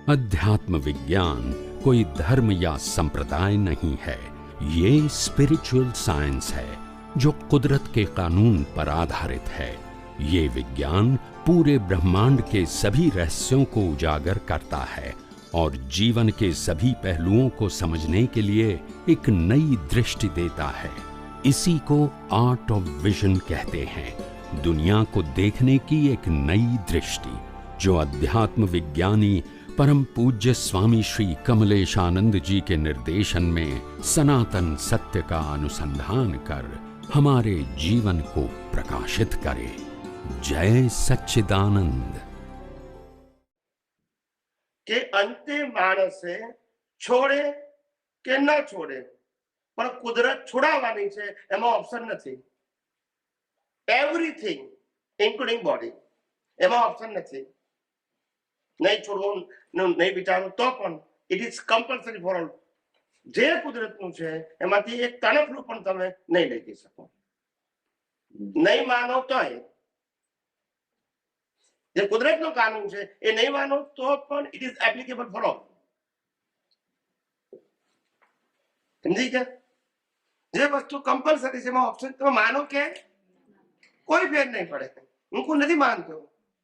अध्यात्म विज्ञान कोई धर्म या संप्रदाय नहीं है, ये स्पिरिचुअल साइंस है जो कुदरत के कानून पर आधारित है। ये विज्ञान पूरे ब्रह्मांड के सभी रहस्यों को उजागर करता है और जीवन के सभी पहलुओं को समझने के लिए एक नई दृष्टि देता है। इसी को आर्ट ऑफ विजन कहते हैं, दुनिया को देखने की एक नई दृष्टि, जो अध्यात्म विज्ञानी परम पूज्य स्वामी श्री कमलेशानंद जी के निर्देशन में सनातन सत्य का अनुसंधान कर हमारे जीवन को प्रकाशित करे। जय सच्चिदानंद। के अंते माणसे छोड़े के न छोड़े, पर कुदरत छुड़ावानी छे एमां ऑप्शन नथी। एवरीथिंग इंक्लूडिंग बॉडी एमां ऑप्शन नथी। नहीं छोड़વું नहीं विचारो तो पण it is compulsory for all. जे कुदरतનું છે એમાંથી એક તણખલું પણ તમે નહીં લઈ જઈ શકો। નહીં માનો તોય જે કુદરતનો કાનૂન છે એ નહીં માનો તો પણ it is applicable for all. સમજી ગયા? જે વસ્તુ કંપલ્સરી છે એમાં ઓપ્શન તમે માનો કે કોઈ ફેર નહીં પડે। હું નથી માનતો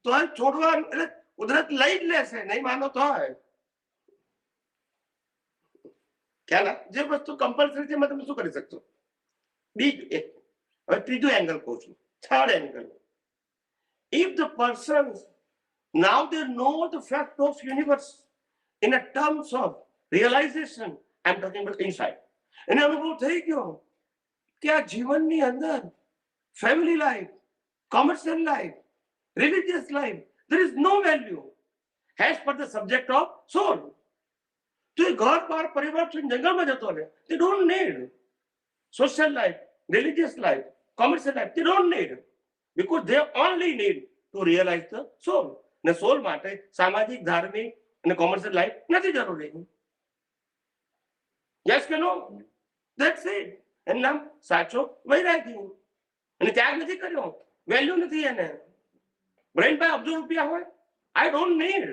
તો છોડવા એટલે कुदरत लई ज लेशे, नहीं मानो तो है क्या ना। जे वस्तु कंपल्सरी छे मैं तमे शुं करी शकतो। હવે ત્રીજું એંગલ કહું છું, third angle. if the persons now they know the fact of universe in a terms of realization, I'm talking about insight, એને અનુભવ થઈ ગયો કે આ જીવનની અંદર family life, commercial life, religious life, there is no value as per the subject of soul. तो ये घर बार परिवार से जंगल में जाते हैं, they don't need social life, religious life, commercial life, they don't need, because they only need to realize the soul. ने soul माटे सामाजिक, धार्मिक અને commercial life નથી જરૂરી। yes કે no? that's it। એનું નામ સાચો વૈરાગી। અને ત્યાગ નથી કર્યો, વેલ્યુ નથી એને। બ્રેન by અબજો રૂપિયા હોય, I don't need,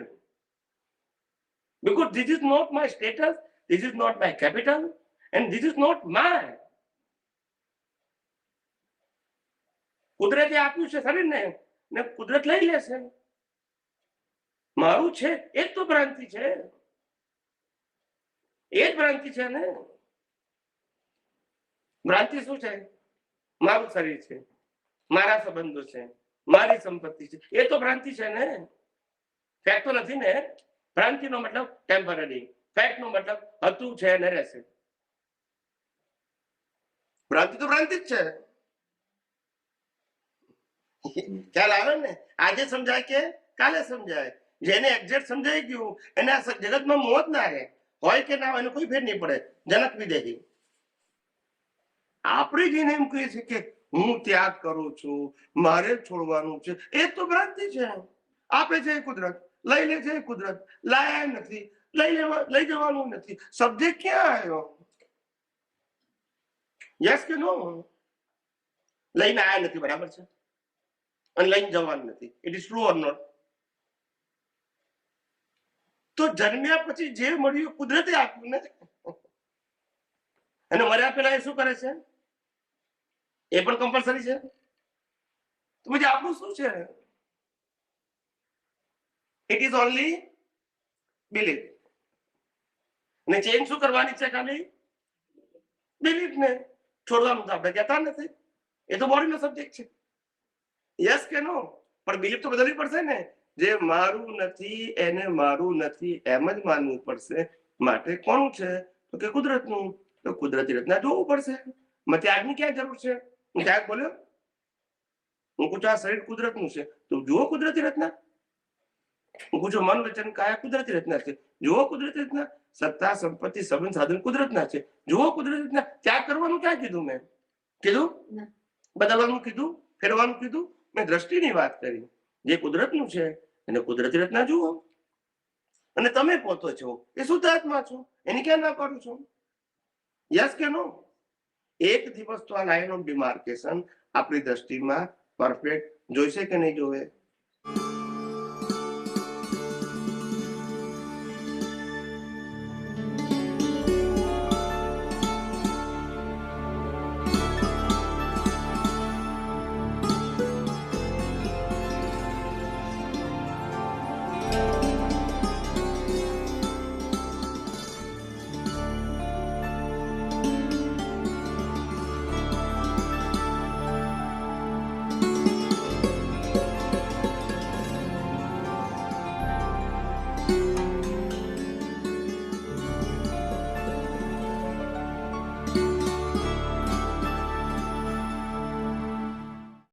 because this is not my status, this is not my capital, and this is not mine. કુદરતે આપ્યું છે શરીરને ને કુદરત લઈ લેશે। મારું છે એ જ તો ભ્રાંતિ છે, એ જ ભ્રાંતિ છે ને। ભ્રાંતિ શું છે? મારું શરીર છે, મારા સંબંધો છે, મારી સંપત્તિ છે, એ તો ભ્રાંતિ છે ને। ફેક્ટ તો નથી ને। ભ્રાંતિનો મતલબ ટેમ્પરરી, ફેક્ટ નો મતલબ હતું છે ને રહેશે। ભ્રાંતિ તો ભ્રાંતિ જ છે। ખ્યાલ આવે ને? આજે સમજાય કે કાલે સમજાય। જેને એક્ઝેક્ટ સમજાઈ ગયું એને આ જગતમાં મોહ જ ના રહે, હોય કે ના હોય એને કોઈ ફેર નહીં પડે। જનક વિદેહી આપણે જેને એમ કહીએ છીએ કે હું ત્યાગ કરું છું, મારે છોડવાનું છે, એ તો ભ્રાંતિ છે। આપે છે કુદરત, લઈ લે છે કુદરત, લાયા નથી, લઈ જવાનું નથી। સબ્જેક્ટ ક્યાં આવ્યો? યસ કે નો? લઈને આયા નથી, બરાબર છે, અને લઈને જવાનું નથી। It is true or not? તો જન્મ્યા પછી જે મળ્યું કુદરતે આપ્યું ને, અને મર્યા પેલા એ શું કરે છે? એ પણ કમ્પલસરી છે। તો પછી આપણું શું છે? It is only belief. ને ચેન્જ શું કરવાની છે? ખાલી બિલીફ ને છોડવાનું તો આપણે કહેતા નથી, એ તો બોડીનો સબ્જેક્ટ છે। યસ કે નો? પણ બિલીફ તો બદલવી પડશે ને। જે મારું નથી એને મારું નથી એમ જ માનવું પડશે। માટે કોનું છે? તો કે કુદરતનું। તો કુદરતી રચના જોવું પડશે। ત્યાગની ક્યાં જરૂર છે? હું ત્યાગ બોલ્યો? હું પૂછું આ શરીર કુદરતનું છે તો જુઓ કુદરતી રચના। હું પૂછું મન વચન કાયા કુદરતી રચના છે, જુઓ કુદરતી રચના। સત્તા સંપત્તિ સંબંધ સાધન કુદરતના છે, જુઓ કુદરતી રચના। ત્યાગ કરવાનું ક્યાં કીધું? મેં કીધું બદલવાનું કીધું, ફેરવાનું કીધું? મેં દ્રષ્ટિની વાત કરી। જે કુદરતનું છે એને કુદરતી રચના જુઓ। અને તમે પોતો છો એ શુદ્ધ આત્મા છો, એની ક્યાં ના પાડું છું? યસ કે નો? એક દિવસ તો આ લાઈન ઓફ ડિમાર્કેશન આપણી દ્રષ્ટિમાં પરફેક્ટ જોઈશે કે નહીં જોવે?